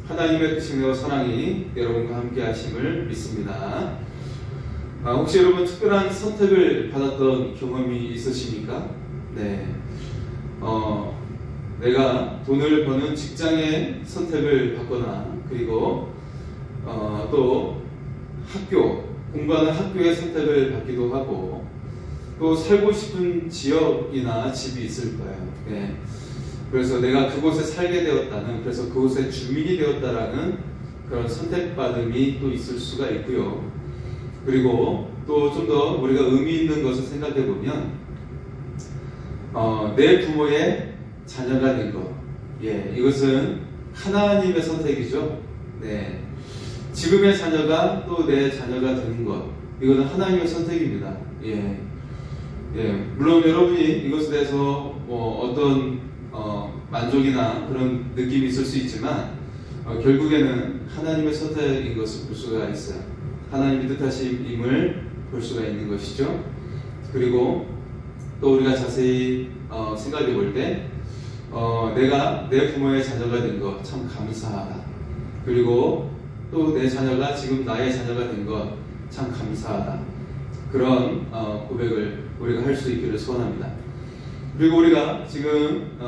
하나님의 크신 사랑이 여러분과 함께 하심을 믿습니다. 혹시 여러분 특별한 선택을 받았던 경험이 있으십니까? 네. 내가 돈을 버는 직장의 선택을 받거나, 그리고 또 공부하는 학교의 선택을 받기도 하고, 또 살고 싶은 지역이나 집이 있을 거예요. 네. 그래서 내가 그곳에 살게 되었다는, 그래서 그곳의 주민이 되었다라는 그런 선택받음이 또 있을 수가 있고요. 그리고 또 좀 더 우리가 의미 있는 것을 생각해 보면, 내 부모의 자녀가 된 것, 이것은 하나님의 선택이죠. 네. 지금의 자녀가 또 내 자녀가 되는 것, 이거는 하나님의 선택입니다. 물론 여러분이 이것에 대해서 어떤 만족이나 그런 느낌이 있을 수 있지만, 결국에는 하나님의 선택인 것을 볼 수가 있어요. 하나님의 뜻하심임을 볼 수가 있는 것이죠. 그리고 또 우리가 자세히 생각해 볼 때, 내가 내 부모의 자녀가 된 것 참 감사하다. 그리고 또 내 자녀가 지금 나의 자녀가 된 것 참 감사하다. 그런 고백을 우리가 할 수 있기를 소원합니다. 그리고 우리가 지금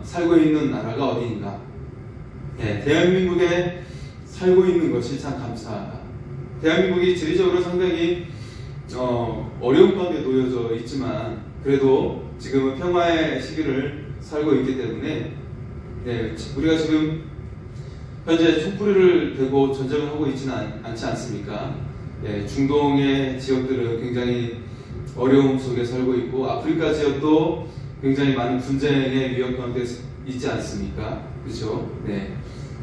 살고 있는 나라가 어디인가? 대한민국에 살고 있는 것이 참 감사하다. 대한민국이 지리적으로 상당히 어려운 가운데 놓여져 있지만, 그래도 지금은 평화의 시기를 살고 있기 때문에, 우리가 지금 현재 촛불을 대고 전쟁을 하고 있지는 않지 않습니까? 중동의 지역들은 굉장히 어려움 속에 살고 있고, 아프리카 지역도 굉장히 많은 분쟁의 위협 가운데 있지 않습니까? 그렇죠?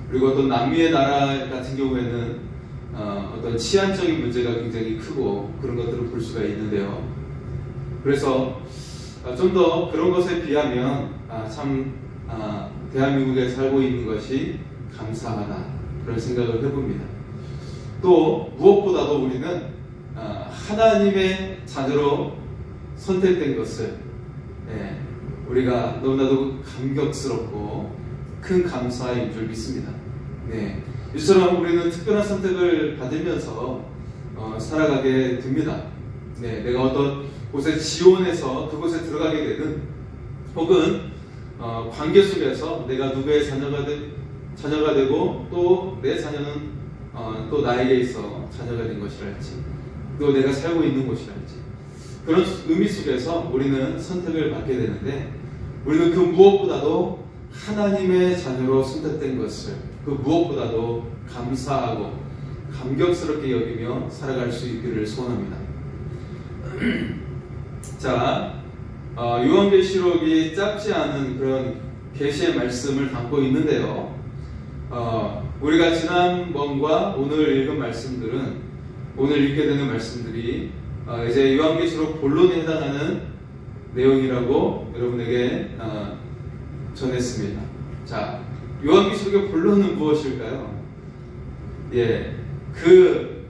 그리고 어떤 남미의 나라 같은 경우에는 어떤 치안적인 문제가 굉장히 크고, 그런 것들을 볼 수가 있는데요. 그래서 좀 더 그런 것에 비하면 대한민국에 살고 있는 것이 감사하다, 그런 생각을 해봅니다. 또 무엇보다도 우리는 하나님의 자녀로 선택된 것을 우리가 너무나도 감격스럽고 큰 감사인 줄 믿습니다. 이처럼 우리는 특별한 선택을 받으면서 살아가게 됩니다. 내가 어떤 곳에 지원해서 그곳에 들어가게 되든, 혹은 관계 속에서 내가 누구의 자녀가 되고, 또 내 자녀는 또 나에게 있어 자녀가 된 것이랄지, 또 내가 살고 있는 곳이랄지, 그런 의미 속에서 우리는 선택을 받게 되는데, 우리는 그 무엇보다도 하나님의 자녀로 선택된 것을 그 무엇보다도 감사하고 감격스럽게 여기며 살아갈 수 있기를 소원합니다. 자, 요한계시록이 짧지 않은 그런 계시의 말씀을 담고 있는데요. 우리가 지난번과 오늘 읽은 말씀들은, 오늘 읽게 되는 말씀들이 이제 요한계시록 본론에 해당하는 내용이라고 여러분에게 전했습니다. 자, 요한계시록의 본론은 무엇일까요? 그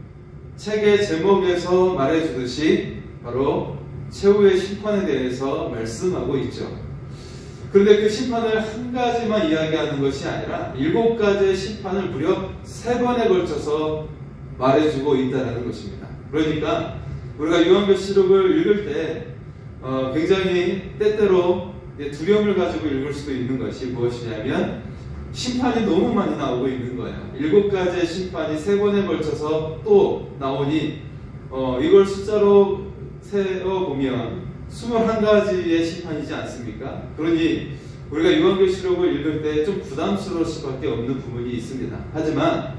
책의 제목에서 말해주듯이 바로 최후의 심판에 대해서 말씀하고 있죠. 그런데 그 심판을 한 가지만 이야기하는 것이 아니라 7가지의 심판을 무려 3번에 걸쳐서 말해주고 있다는 것입니다. 그러니까 우리가 요한계시록을 읽을 때 굉장히 때때로 두려움을 가지고 읽을 수도 있는 것이 무엇이냐면, 심판이 너무 많이 나오고 있는 거예요. 7가지의 심판이 3번에 걸쳐서 또 나오니 이걸 숫자로 세어보면 21가지의 심판이지 않습니까? 그러니 우리가 요한계시록을 읽을 때 좀 부담스러울 수밖에 없는 부분이 있습니다. 하지만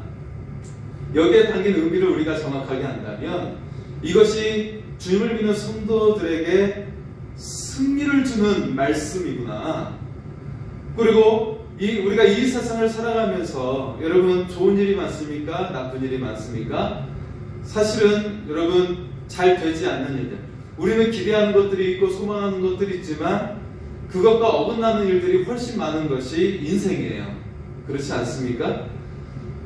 여기에 담긴 의미를 우리가 정확하게 한다면, 이것이 주님을 믿는 성도들에게 승리를 주는 말씀이구나. 그리고 우리가 이 세상을 살아가면서 여러분, 좋은 일이 많습니까? 나쁜 일이 많습니까? 사실은 여러분, 잘 되지 않는 일들, 우리는 기대하는 것들이 있고 소망하는 것들이 있지만 그것과 어긋나는 일들이 훨씬 많은 것이 인생이에요. 그렇지 않습니까?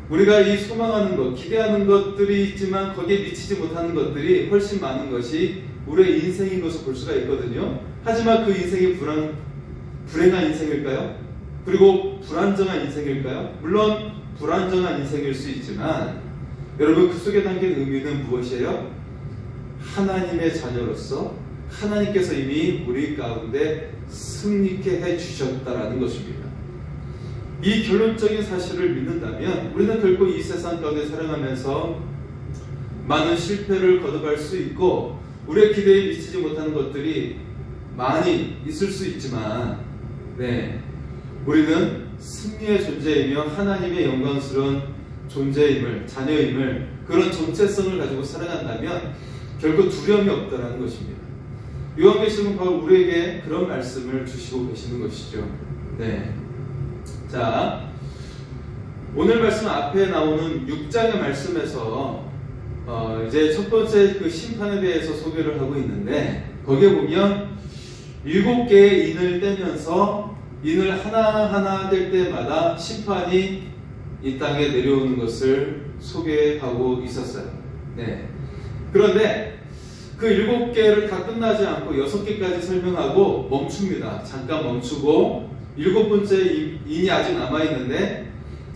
우리가 이 소망하는 것, 기대하는 것들이 있지만 거기에 미치지 못하는 것들이 훨씬 많은 것이 우리의 인생인 것을 볼 수가 있거든요. 하지만 그 인생이 불행한 인생일까요? 그리고 불안정한 인생일까요? 물론 불안정한 인생일 수 있지만 여러분 그 속에 담긴 의미는 무엇이에요? 하나님의 자녀로서 하나님께서 이미 우리 가운데 승리케 해주셨다라는 것입니다. 이 결론적인 사실을 믿는다면 우리는 결코 이 세상 가운데 살아가면서 많은 실패를 거듭할 수 있고 우리의 기대에 미치지 못하는 것들이 많이 있을 수 있지만 우리는 승리의 존재이며 하나님의 영광스러운 존재임을, 자녀임을, 그런 정체성을 가지고 살아간다면 결코 두려움이 없다는 것입니다. 요한계시록은 바로 우리에게 그런 말씀을 주시고 계시는 것이죠. 자, 오늘 말씀 앞에 나오는 6장의 말씀에서 이제 첫 번째 그 심판에 대해서 소개를 하고 있는데 거기에 보면 7개의 인을 떼면서 인을 하나하나 뗄 때마다 심판이 이 땅에 내려오는 것을 소개하고 있었어요. 그런데 그 7개를 다 끝나지 않고 6개까지 설명하고 멈춥니다. 잠깐 멈추고 7번째 인이 아직 남아있는데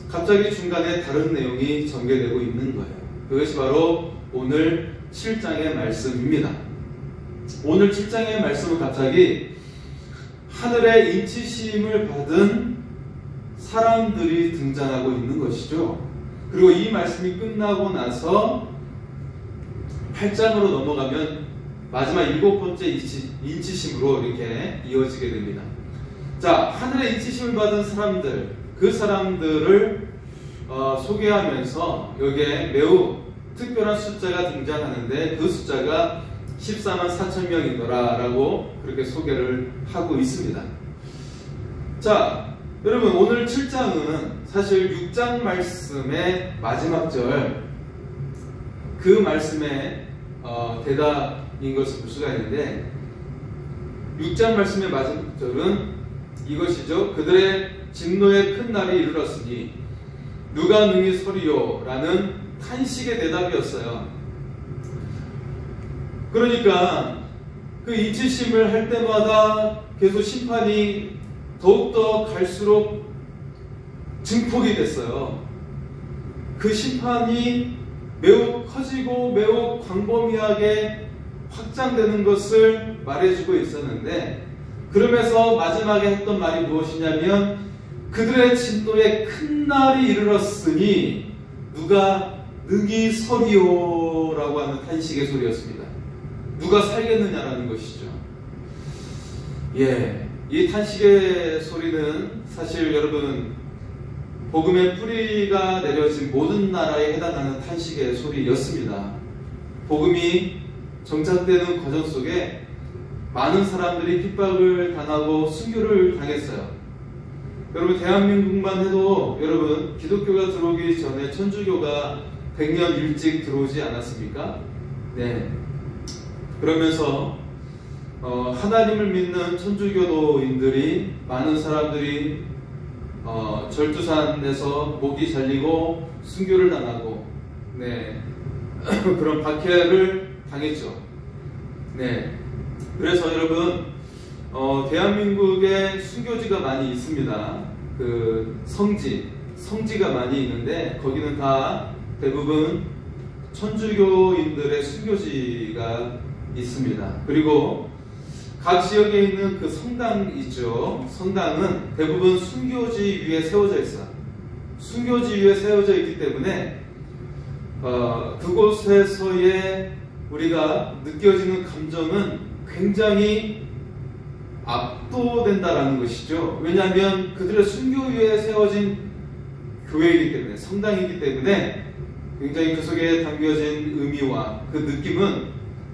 갑자기 중간에 다른 내용이 전개되고 있는 거예요. 그것이 바로 오늘 7장의 말씀입니다. 오늘 7장의 말씀은 갑자기 하늘의 인치심을 받은 사람들이 등장하고 있는 것이죠. 그리고 이 말씀이 끝나고 나서 8장으로 넘어가면 마지막 7번째 인치심으로 이렇게 이어지게 됩니다. 자, 하늘의 인치심을 받은 사람들, 그 사람들을 소개하면서 여기에 매우 특별한 숫자가 등장하는데 그 숫자가 14만 4천 명이더라 라고 그렇게 소개를 하고 있습니다. 자, 여러분 오늘 7장은 사실 6장 말씀의 마지막 절, 그 말씀의 대답인 것을 볼 수가 있는데 6장 말씀의 마지막 절은 이것이죠. 그들의 진노의 큰 날이 이르렀으니 누가 능히 서리요? 라는 탄식의 대답이었어요. 그러니까 그 인치심을 할 때마다 계속 심판이 더욱더 갈수록 증폭이 됐어요. 그 심판이 매우 커지고 매우 광범위하게 확장되는 것을 말해주고 있었는데 그러면서 마지막에 했던 말이 무엇이냐면 그들의 진노의 큰 날이 이르렀으니 누가 능히 서리요? 라고 하는 탄식의 소리였습니다. 누가 살겠느냐라는 것이죠. 이 탄식의 소리는 사실 여러분 복음의 뿌리가 내려진 모든 나라에 해당하는 탄식의 소리였습니다. 복음이 정착되는 과정 속에 많은 사람들이 핍박을 당하고 순교를 당했어요. 여러분 대한민국만 해도 여러분 기독교가 들어오기 전에 천주교가 100년 일찍 들어오지 않았습니까? 그러면서 하나님을 믿는 천주교도인들이 많은 사람들이 절두산에서 목이 잘리고 순교를 당하고 그런 박해를 당했죠. 그래서 여러분 대한민국에 순교지가 많이 있습니다. 그 성지가 많이 있는데 거기는 다 대부분 천주교인들의 순교지가 있습니다. 그리고 각 지역에 있는 그 성당이죠. 성당은 대부분 순교지 위에 세워져 있어요. 순교지 위에 세워져 있기 때문에 그곳에서의 우리가 느껴지는 감정은 굉장히 압도된다라는 것이죠. 왜냐하면 그들의 순교 위에 세워진 교회이기 때문에, 성당이기 때문에 굉장히 그 속에 담겨진 의미와 그 느낌은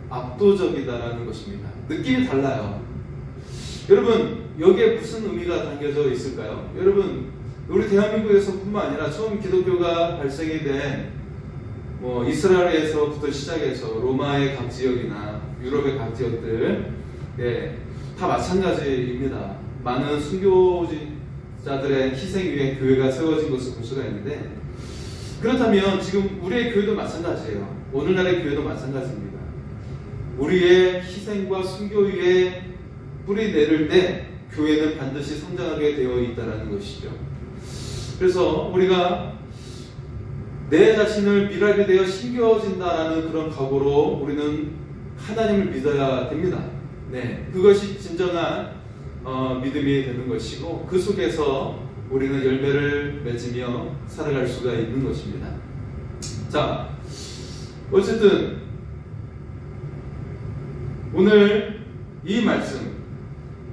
압도적이다라는 것입니다. 느낌이 달라요. 여러분 여기에 무슨 의미가 담겨져 있을까요? 여러분 우리 대한민국에서뿐만 아니라 처음 기독교가 발생이 된 이스라엘에서부터 시작해서 로마의 각 지역이나 유럽의 각 지역들 다 마찬가지입니다. 많은 순교자들의 희생 위에 교회가 세워진 것을 볼 수가 있는데 그렇다면 지금 우리의 교회도 마찬가지예요. 오늘날의 교회도 마찬가지입니다. 우리의 희생과 순교 위에 뿌리 내릴 때 교회는 반드시 성장하게 되어 있다는 것이죠. 그래서 우리가 내 자신을 미랄이 되어 심겨진다라는 그런 각오로 우리는 하나님을 믿어야 됩니다. 네, 그것이 진정한 믿음이 되는 것이고, 그 속에서 우리는 열매를 맺으며 살아갈 수가 있는 것입니다. 자, 어쨌든 오늘 이 말씀,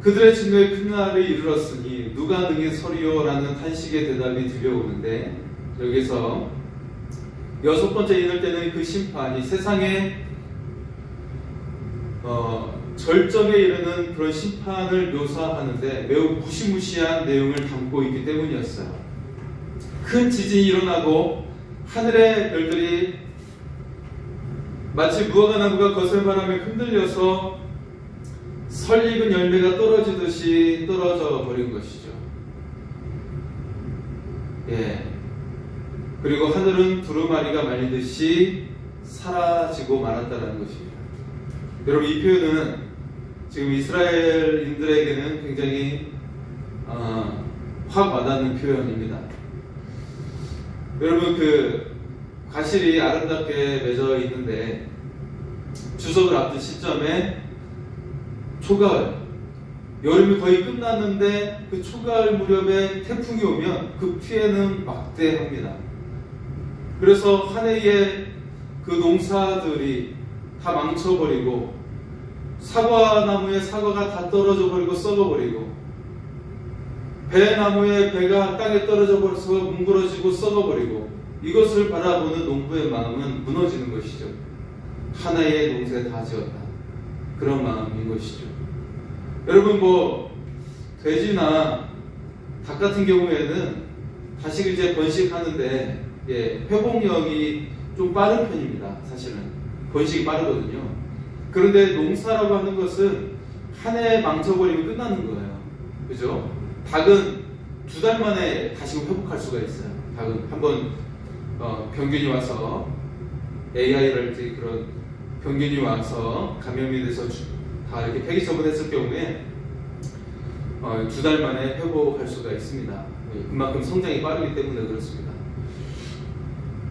그들의 진노의 큰 날이 이르렀으니 누가 능히 서리요라는 탄식의 대답이 들려오는데, 여기서 여섯 번째 이를 때는 그 심판이 세상의 절정에 이르는 그런 심판을 묘사하는데 매우 무시무시한 내용을 담고 있기 때문이었어요. 큰 지진이 일어나고 하늘의 별들이 마치 무화과나무가 거센 바람에 흔들려서 설익은 열매가 떨어지듯이 떨어져 버린 것이죠. 예. 그리고 하늘은 두루마리가 말리듯이 사라지고 말았다는 것입니다. 여러분, 이 표현은 지금 이스라엘인들에게는 굉장히 확 와닿는 표현입니다. 여러분, 그 과실이 아름답게 맺어 있는데 추석을 앞둔 시점에 초가을, 여름이 거의 끝났는데 그 초가을 무렵에 태풍이 오면 그 피해는 막대합니다. 그래서 한 해의 그 농사들이 다 망쳐버리고, 사과나무에 사과가 다 떨어져 버리고 썩어버리고, 배나무에 배가 땅에 떨어져 버려서 뭉그러지고 썩어버리고, 이것을 바라보는 농부의 마음은 무너지는 것이죠. 하나의 농사에 다 지었다, 그런 마음인 것이죠. 여러분, 돼지나 닭 같은 경우에는 다시 이제 번식하는데 회복력이 좀 빠른 편입니다. 사실은 번식이 빠르거든요. 그런데 농사라고 하는 것은 한 해 망쳐버리면 끝나는 거예요. 그죠? 닭은 2달 만에 다시 회복할 수가 있어요. 닭은 한번 병균이 와서, AI랄지 그런 병균이 와서 감염이 돼서 다 이렇게 폐기 처분했을 경우에 2달 만에 회복할 수가 있습니다. 그만큼 성장이 빠르기 때문에 그렇습니다.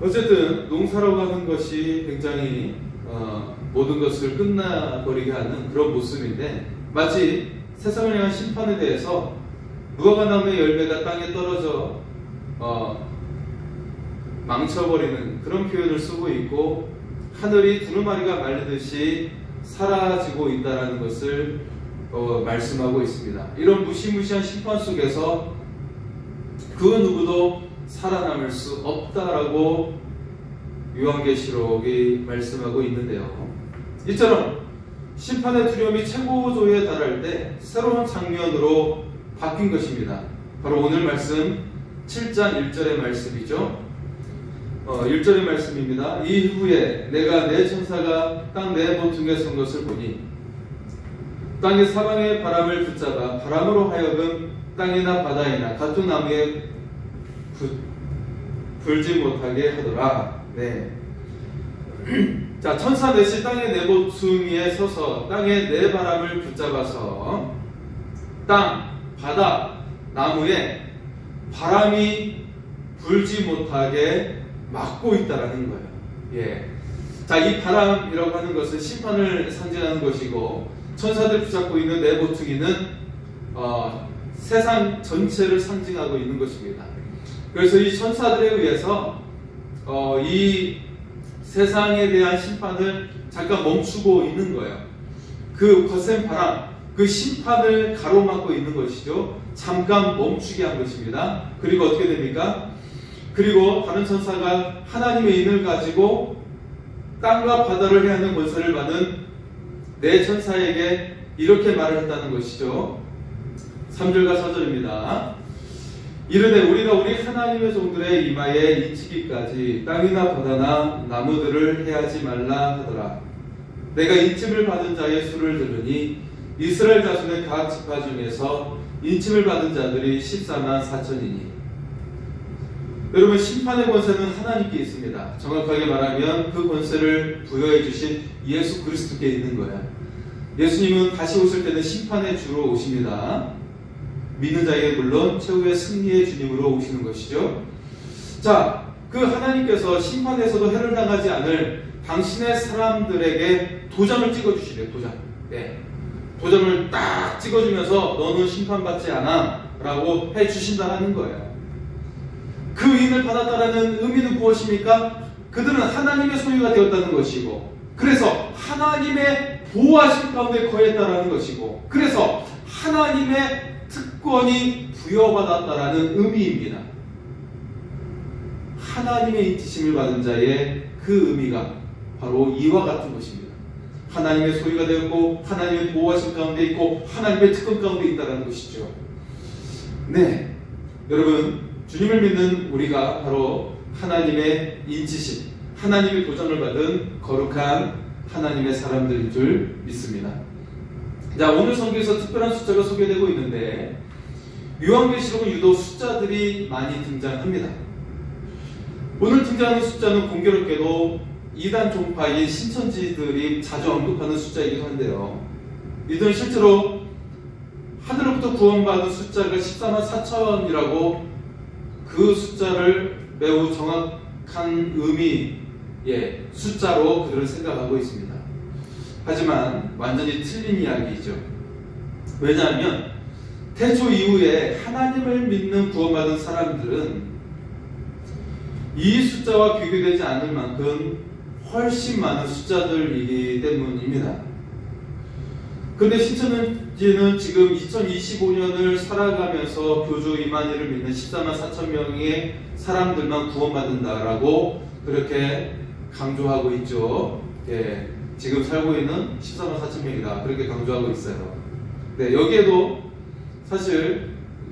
어쨌든 농사라고 하는 것이 굉장히 모든 것을 끝나버리게 하는 그런 모습인데, 마치 세상을 향한 심판에 대해서 무화과나무의 열매가 땅에 떨어져 망쳐버리는 그런 표현을 쓰고 있고, 하늘이 두루마리가 말리듯이 사라지고 있다는 것을 말씀하고 있습니다. 이런 무시무시한 심판 속에서 그 누구도 살아남을 수 없다라고 요한계시록이 말씀하고 있는데요. 이처럼 심판의 두려움이 최고조에 달할 때 새로운 장면으로 바뀐 것입니다. 바로 오늘 말씀 7장 1절의 말씀이죠. 1절의 말씀입니다. 이후에 내가 내 천사가 땅 내 모퉁이에 선 것을 보니 땅의 사방의 바람을 붙잡아 바람으로 하여금 땅이나 바다이나 같은 나무에 불지 못하게 하더라. 네. 자, 천사 넷이 땅의 네 모퉁이에 서서 땅의 네 바람을 붙잡아서 땅, 바다, 나무에 바람이 불지 못하게 막고 있다라는 거예요. 예. 자, 이 바람이라고 하는 것은 심판을 상징하는 것이고, 천사들 붙잡고 있는 네 모퉁이는 세상 전체를 상징하고 있는 것입니다. 그래서 이 천사들에 의해서 이 세상에 대한 심판을 잠깐 멈추고 있는 거예요. 그 거센 바람, 그 심판을 가로막고 있는 것이죠. 잠깐 멈추게 한 것입니다. 그리고 어떻게 됩니까? 그리고 다른 천사가 하나님의 인을 가지고 땅과 바다를 해하는 권세를 받은 네 천사에게 이렇게 말을 했다는 것이죠. 3절과 4절입니다. 이르되 우리가 우리 하나님의 종들의 이마에 인치기까지 땅이나 바다나 나무들을 해하지 말라 하더라. 내가 인침을 받은 자의 수를 들으니 이스라엘 자손의 각 지파 중에서 인침을 받은 자들이 14만 4천이니. 여러분, 심판의 권세는 하나님께 있습니다. 정확하게 말하면 그 권세를 부여해 주신 예수 그리스도께 있는 거예요. 예수님은 다시 오실 때는 심판의 주로 오십니다. 믿는 자에게 물론 최후의 승리의 주님으로 오시는 것이죠. 자, 그 하나님께서 심판에서도 해를 당하지 않을 당신의 사람들에게 도장을 찍어주시래요. 도장. 네. 도장을 딱 찍어주면서 너는 심판받지 않아 라고 해주신다는 거예요. 그 의인을 받았다라는 의미는 무엇입니까? 그들은 하나님의 소유가 되었다는 것이고, 그래서 하나님의 보호하심 가운데 거했다라는 것이고, 그래서 하나님의 특권이 부여받았다라는 의미입니다. 하나님의 인치심을 받은 자의 그 의미가 바로 이와 같은 것입니다. 하나님의 소유가 되었고, 하나님의 보호하심 가운데 있고, 하나님의 특권 가운데 있다는 것이죠. 네, 여러분, 주님을 믿는 우리가 바로 하나님의 인치심, 하나님의 도전을 받은 거룩한 하나님의 사람들인 줄 믿습니다. 자, 오늘 성경에서 특별한 숫자가 소개되고 있는데, 요한계시록은 유독 숫자들이 많이 등장합니다. 오늘 등장하는 숫자는 공교롭게도 이단 종파인 신천지들이 자주 언급하는 숫자이기도 한데요. 이들은 실제로 하늘로부터 구원받은 숫자가 14만 4천이라고 그 숫자를 매우 정확한 의미의 숫자로 그들은 생각하고 있습니다. 하지만 완전히 틀린 이야기이죠. 왜냐하면 태초 이후에 하나님을 믿는 구원받은 사람들은 이 숫자와 비교되지 않을 만큼 훨씬 많은 숫자들이기 때문입니다. 그런데 신천지는 지금 2025년을 살아가면서 교주 이만희를 믿는 14만 4천 명의 사람들만 구원받는다라고 그렇게 강조하고 있죠. 예, 지금 살고 있는 14만 4천 명이다, 그렇게 강조하고 있어요. 네, 여기에도 사실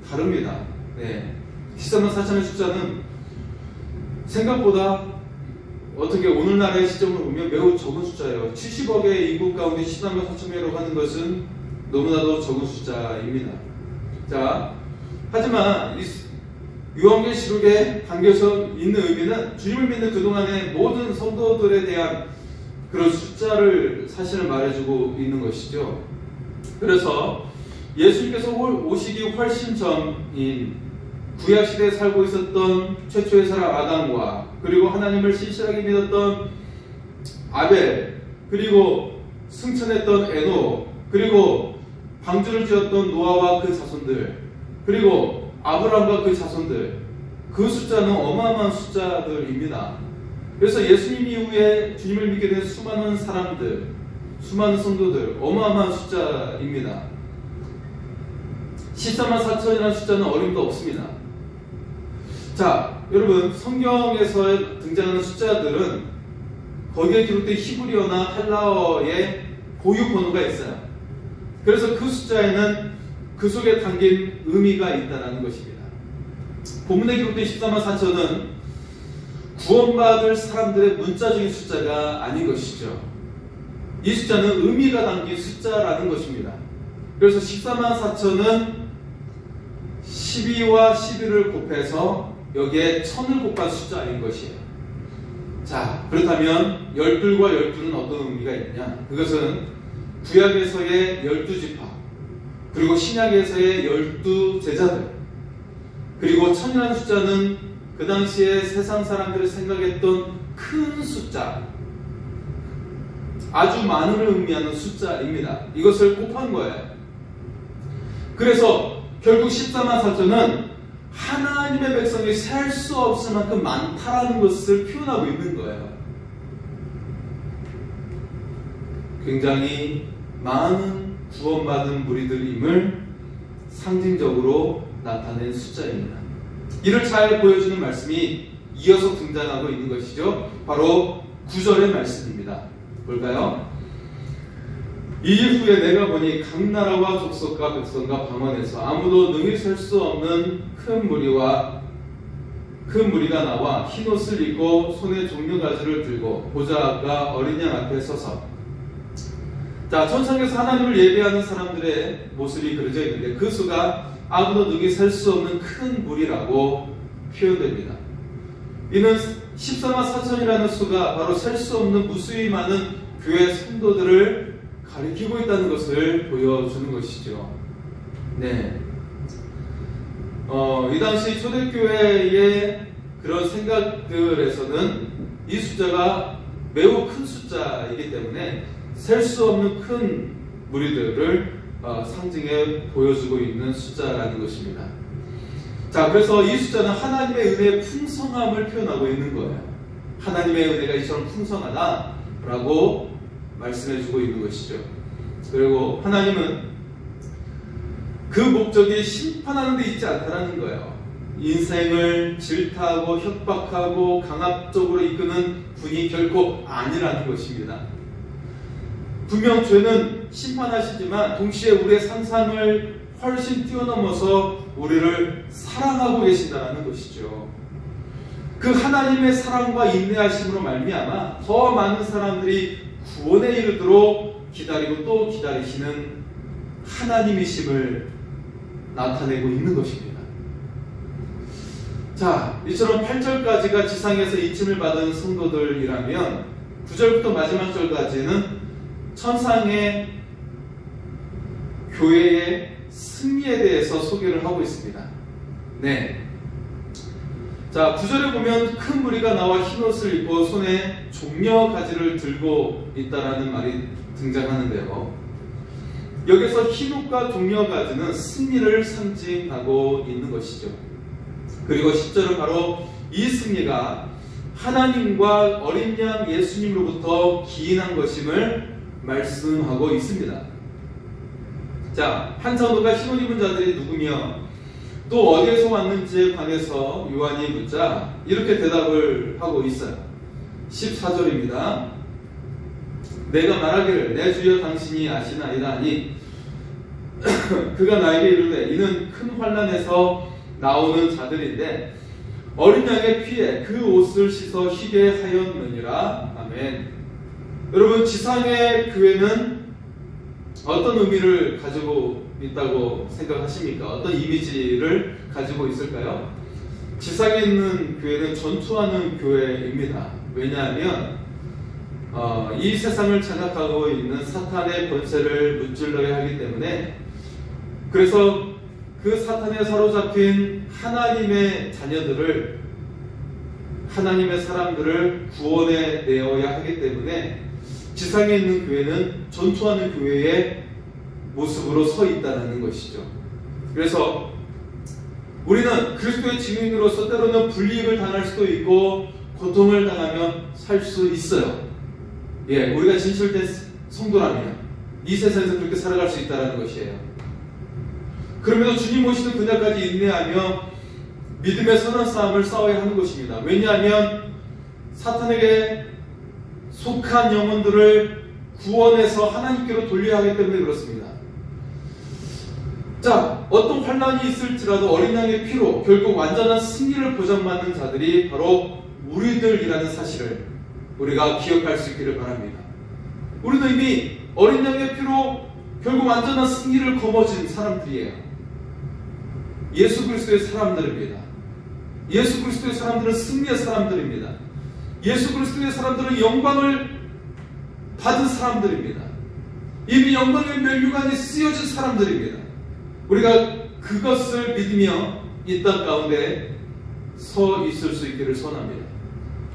다릅니다. 네, 14만 4천의 숫자는 생각보다 어떻게 오늘날의 시점으로 보면 매우 적은 숫자예요. 70억의 인구 가운데 14만 4천 명이라고 하는 것은 너무나도 적은 숫자입니다. 자, 하지만 요한계시록에 담겨져 있는 의미는 주님을 믿는 그동안의 모든 성도들에 대한 그런 숫자를 사실은 말해주고 있는 것이죠. 그래서 예수님께서 오시기 훨씬 전인 구약시대에 살고 있었던 최초의 사람 아담과, 그리고 하나님을 신실하게 믿었던 아벨, 그리고 승천했던 에녹, 그리고 방주를 지었던 노아와 그 자손들, 그리고 아브라함과 그 자손들, 그 숫자는 어마어마한 숫자들입니다. 그래서 예수님 이후에 주님을 믿게 된 수많은 사람들, 수많은 성도들, 어마어마한 숫자입니다. 14만 4천이라는 숫자는 어림도 없습니다. 자, 여러분, 성경에서 등장하는 숫자들은 거기에 기록된 히브리어나 헬라어의 고유 번호가 있어요. 그래서 그 숫자에는 그 속에 담긴 의미가 있다는 것입니다. 본문에 기록된 14만 4천은 구원받을 사람들의 문자적인 숫자가 아닌 것이죠. 이 숫자는 의미가 담긴 숫자라는 것입니다. 그래서 14만 4천은 12와 11을 곱해서 여기에 1000을 곱한 숫자인 것이에요. 자, 그렇다면 12과 12는 어떤 의미가 있느냐? 그것은 구약에서의 12지파, 그리고 신약에서의 12제자들, 그리고 1000이라는 숫자는 그 당시에 세상 사람들이 생각했던 큰 숫자, 아주 많음을 의미하는 숫자입니다. 이것을 곱한 거예요. 그래서 결국 14만 4천은 하나님의 백성이 셀 수 없을 만큼 많다라는 것을 표현하고 있는 거예요. 굉장히 많은 구원받은 무리들임을 상징적으로 나타낸 숫자입니다. 이를 잘 보여주는 말씀이 이어서 등장하고 있는 것이죠. 바로 9절의 말씀입니다. 볼까요? 이후에 내가 보니 각 나라와 족속과 백성과 방언에서 아무도 능히 셀 수 없는 큰 무리가 나와 흰옷을 입고 손에 종려가지를 들고 보좌가 어린 양 앞에 서서, 자, 천상에서 하나님을 예배하는 사람들의 모습이 그려져 있는데 그 수가 아무도 능히 셀 수 없는 큰 무리라고 표현됩니다. 이는 14만 4천이라는 수가 바로 셀 수 없는 무수히 많은 교회 성도들을 가리키고 있다는 것을 보여주는 것이죠. 네. 이 당시 초대교회의 그런 생각들에서는 이 숫자가 매우 큰 숫자이기 때문에 셀 수 없는 큰 무리들을 상징해 보여주고 있는 숫자라는 것입니다. 자, 그래서 이 숫자는 하나님의 은혜의 풍성함을 표현하고 있는 거예요. 하나님의 은혜가 이처럼 풍성하다라고 말씀해주고 있는 것이죠. 그리고 하나님은 그 목적이 심판하는 데 있지 않다는 거예요. 인생을 질타하고 협박하고 강압적으로 이끄는 분이 결코 아니라는 것입니다. 분명 죄는 심판하시지만 동시에 우리의 상상을 훨씬 뛰어넘어서 우리를 사랑하고 계신다는 것이죠. 그 하나님의 사랑과 인내하심으로 말미암아 더 많은 사람들이 구원에 이르도록 기다리고 또 기다리시는 하나님이심을 나타내고 있는 것입니다. 자, 이처럼 8절까지가 지상에서 이침을 받은 성도들이라면 9절부터 마지막 절까지는 천상의 교회의 승리에 대해서 소개를 하고 있습니다. 네. 자, 9절에 보면 큰 무리가 나와 흰옷을 입고 손에 종려 가지를 들고 있다라는 말이 등장하는데요. 여기서 흰옷과 종려 가지는 승리를 상징하고 있는 것이죠. 그리고 10절은 바로 이 승리가 하나님과 어린 양 예수님으로부터 기인한 것임을 말씀하고 있습니다. 자, 한 성도가 흰옷 입은 자들이 누구며 또 어디에서 왔는지에 관해서 요한이 묻자 이렇게 대답을 하고 있어요. 14절입니다. 내가 말하기를 내 주여 당신이 아시나이다 하니 그가 나에게 이르되 이는 큰 환난에서 나오는 자들인데 어린 양의 피에 그 옷을 씻어 희게 하였느니라. 아멘. 여러분, 지상의 교회는 어떤 의미를 가지고 있다고 생각하십니까? 어떤 이미지를 가지고 있을까요? 지상에 있는 교회는 전투하는 교회입니다. 왜냐하면 이 세상을 장악하고 있는 사탄의 권세를 무찔러야 하기 때문에, 그래서 그 사탄에 사로잡힌 하나님의 자녀들을, 하나님의 사람들을 구원해 내어야 하기 때문에 지상에 있는 교회는 전투하는 교회의 모습으로 서 있다는 것이죠. 그래서 우리는 그리스도의 증인으로서 때로는 불이익을 당할 수도 있고 고통을 당하며 살 수 있어요. 예, 우리가 진실된 성도라면 이 세상에서 그렇게 살아갈 수 있다는 것이에요. 그러면서 주님 오시는 그날까지 인내하며 믿음의 선한 싸움을 싸워야 하는 것입니다. 왜냐하면 사탄에게 속한 영혼들을 구원해서 하나님께로 돌려야 하기 때문에 그렇습니다. 자, 어떤 환난이 있을지라도 어린 양의 피로 결국 완전한 승리를 보장받는 자들이 바로 우리들이라는 사실을 우리가 기억할 수 있기를 바랍니다. 우리는 이미 어린 양의 피로 결국 완전한 승리를 거머쥔 사람들이에요. 예수 그리스도의 사람들입니다. 예수 그리스도의 사람들은 승리의 사람들입니다. 예수 그리스도의 사람들은 영광을 받은 사람들입니다. 이미 영광의 면류관이 쓰여진 사람들입니다. 우리가 그것을 믿으며 이 땅 가운데 서 있을 수 있기를 소원합니다.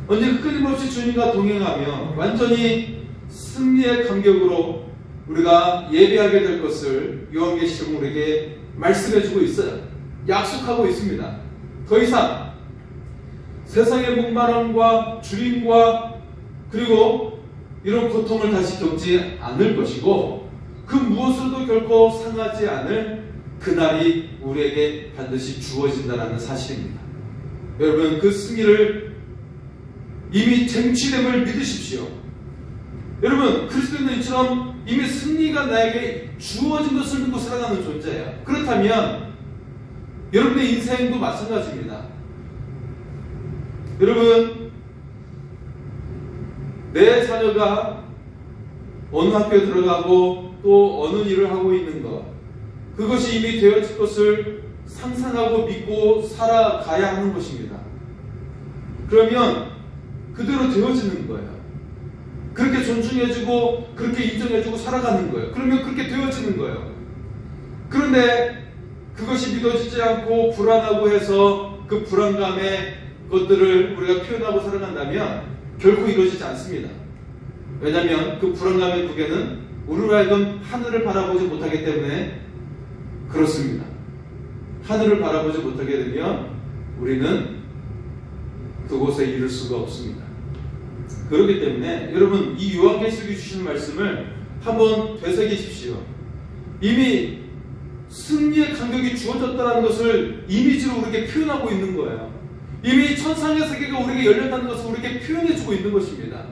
언제나 끊임없이 주님과 동행하며 완전히 승리의 간격으로 우리가 예배하게 될 것을 요한계시록은 우리에게 말씀해주고 있어요. 약속하고 있습니다. 더 이상 세상의 목마름과 주림과 그리고 이런 고통을 다시 겪지 않을 것이고 그 무엇으로도 결코 상하지 않을 그날이 우리에게 반드시 주어진다는 사실입니다. 여러분, 그 승리를 이미 쟁취됨을 믿으십시오. 여러분, 그리스도인은 이처럼 이미 승리가 나에게 주어진 것을 믿고 살아가는 존재예요. 그렇다면 여러분의 인생도 마찬가지입니다. 여러분, 내 자녀가 어느 학교에 들어가고 또 어느 일을 하고 있는 것, 그것이 이미 되어질 것을 상상하고 믿고 살아가야 하는 것입니다. 그러면 그대로 되어지는 거예요. 그렇게 존중해주고 그렇게 인정해주고 살아가는 거예요. 그러면 그렇게 되어지는 거예요. 그런데 그것이 믿어지지 않고 불안하고 해서 그 불안감의 것들을 우리가 표현하고 살아간다면 결코 이루어지지 않습니다. 왜냐하면 그 불안감의 무게는 우리로 하여금 하늘을 바라보지 못하기 때문에 그렇습니다. 하늘을 바라보지 못하게 되면 우리는 그곳에 이를 수가 없습니다. 그렇기 때문에 여러분, 이 요한계시록이 주시는 말씀을 한번 되새기십시오. 이미 승리의 간격이 주어졌다는 것을 이미지로 우리에게 표현하고 있는 거예요. 이미 천상의 세계가 우리에게 열렸다는 것을 우리에게 표현해주고 있는 것입니다.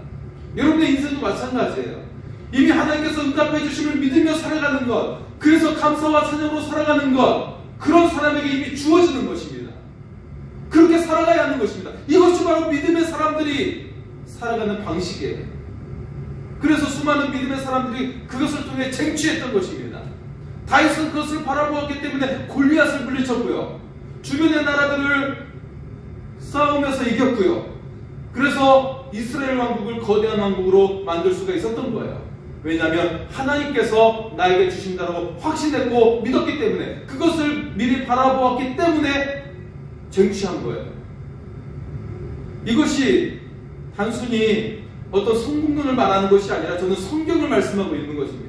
여러분의 인생도 마찬가지예요. 이미 하나님께서 응답해 주심을 믿으며 살아가는 것, 그래서 감사와 찬양으로 살아가는 것, 그런 사람에게 이미 주어지는 것입니다. 그렇게 살아가야 하는 것입니다. 이것이 바로 믿음의 사람들이 살아가는 방식이에요. 그래서 수많은 믿음의 사람들이 그것을 통해 쟁취했던 것입니다. 다윗은 그것을 바라보았기 때문에 골리앗을 물리쳤고요, 주변의 나라들을 싸우면서 이겼고요, 그래서 이스라엘 왕국을 거대한 왕국으로 만들 수가 있었던 거예요. 왜냐하면 하나님께서 나에게 주신다고 확신했고 믿었기 때문에, 그것을 미리 바라보았기 때문에 쟁취한 거예요. 이것이 단순히 어떤 성공론을 말하는 것이 아니라 저는 성경을 말씀하고 있는 것입니다.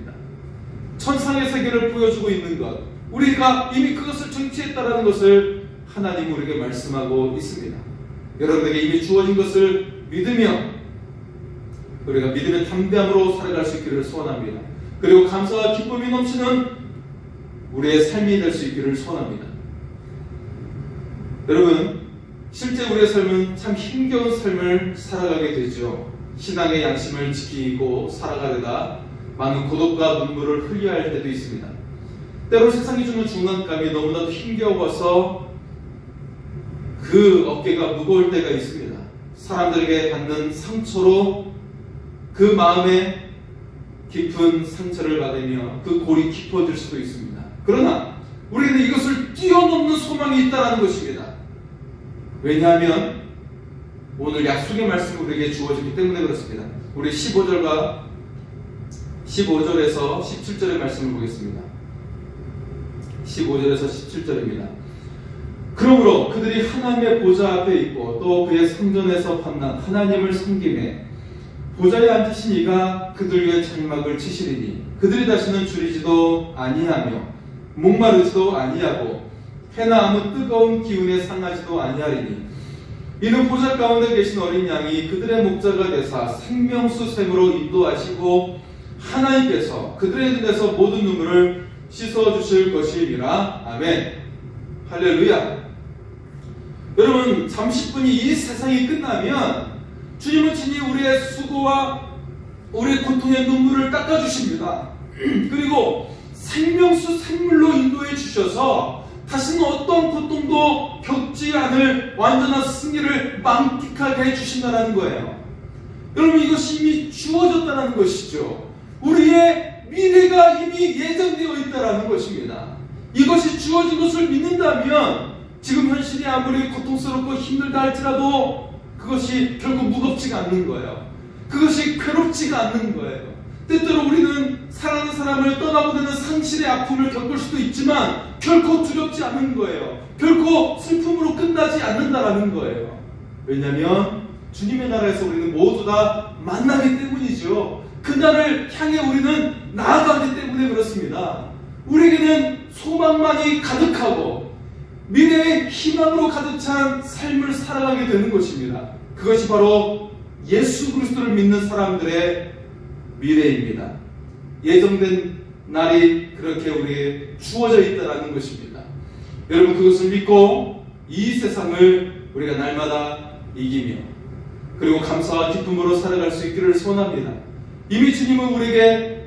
천상의 세계를 보여주고 있는 것, 우리가 이미 그것을 쟁취했다는 것을 하나님이 우리에게 말씀하고 있습니다. 여러분에게 이미 주어진 것을 믿으며 우리가 믿음의 담대함으로 살아갈 수 있기를 소원합니다. 그리고 감사와 기쁨이 넘치는 우리의 삶이 될 수 있기를 소원합니다. 여러분, 실제 우리의 삶은 참 힘겨운 삶을 살아가게 되죠. 신앙의 양심을 지키고 살아가려다 많은 고독과 눈물을 흘려야 할 때도 있습니다. 때로 세상이 주는 중간감이 너무나도 힘겨워서 그 어깨가 무거울 때가 있습니다. 사람들에게 받는 상처로 그 마음에 깊은 상처를 받으며 그 골이 깊어질 수도 있습니다. 그러나 우리는 이것을 뛰어넘는 소망이 있다는 것입니다. 왜냐하면 오늘 약속의 말씀이 우리에게 주어지기 때문에 그렇습니다. 우리 15절에서 17절의 말씀을 보겠습니다. 15절에서 17절입니다. 그러므로 그들이 하나님의 보좌 앞에 있고 또 그의 성전에서 판난 하나님을 섬기매 보좌에 앉으신 이가 그들 위에 장막을 치시리니 그들이 다시는 줄이지도 아니하며 목마르지도 아니하고 해나 아무 뜨거운 기운에 상하지도 아니하리니 이는 보좌 가운데 계신 어린 양이 그들의 목자가 되사 생명수 샘으로 인도하시고 하나님께서 그들의 눈에서 모든 눈물을 씻어주실 것임이라. 아멘. 할렐루야. 여러분, 잠시뿐이 이 세상이 끝나면 주님은 친히 우리의 수고와 우리의 고통의 눈물을 닦아주십니다. 그리고 생명수 샘물로 인도해 주셔서 다시는 어떤 고통도 겪지 않을 완전한 승리를 만끽하게 해주신다는 거예요. 여러분, 이것이 이미 주어졌다는 것이죠. 우리의 미래가 이미 예정되어 있다는 것입니다. 이것이 주어진 것을 믿는다면 지금 현실이 아무리 고통스럽고 힘들다 할지라도 그것이 결국 무겁지가 않는 거예요. 그것이 괴롭지가 않는 거예요. 때때로 우리는 사랑하는 사람을 떠나보내는 상실의 아픔을 겪을 수도 있지만 결코 두렵지 않는 거예요. 결코 슬픔으로 끝나지 않는다라는 거예요. 왜냐하면 주님의 나라에서 우리는 모두 다 만나기 때문이죠. 그날을 향해 우리는 나아가기 때문에 그렇습니다. 우리에게는 소망만이 가득하고 미래의 희망으로 가득 찬 삶을 살아가게 되는 것입니다. 그것이 바로 예수 그리스도를 믿는 사람들의 미래입니다. 예정된 날이 그렇게 우리에게 주어져 있다는 것입니다. 여러분, 그것을 믿고 이 세상을 우리가 날마다 이기며 그리고 감사와 기쁨으로 살아갈 수 있기를 소원합니다. 이미 주님은 우리에게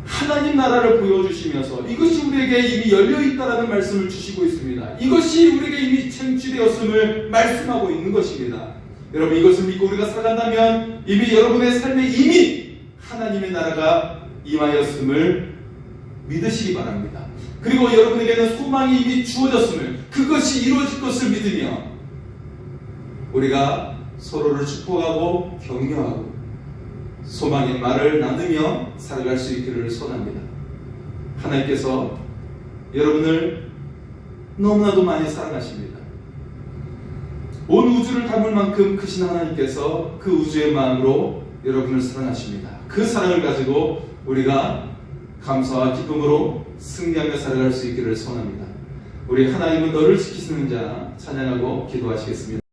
하나님 나라를 보여주시면서 이것이 우리에게 이미 열려있다라는 말씀을 주시고 있습니다. 이것이 우리에게 이미 쟁취되었음을 말씀하고 있는 것입니다. 여러분, 이것을 믿고 우리가 살아간다면 이미 여러분의 삶에 이미 하나님의 나라가 임하였음을 믿으시기 바랍니다. 그리고 여러분에게는 소망이 이미 주어졌음을, 그것이 이루어질 것을 믿으며 우리가 서로를 축복하고 격려하고 소망의 말을 나누며 살아갈 수 있기를 소원합니다. 하나님께서 여러분을 너무나도 많이 사랑하십니다. 온 우주를 담을 만큼 크신 하나님께서 그 우주의 마음으로 여러분을 사랑하십니다. 그 사랑을 가지고 우리가 감사와 기쁨으로 승리하며 살아갈 수 있기를 소원합니다. 우리 하나님은 너를 지키시는 자 찬양하고 기도하시겠습니다.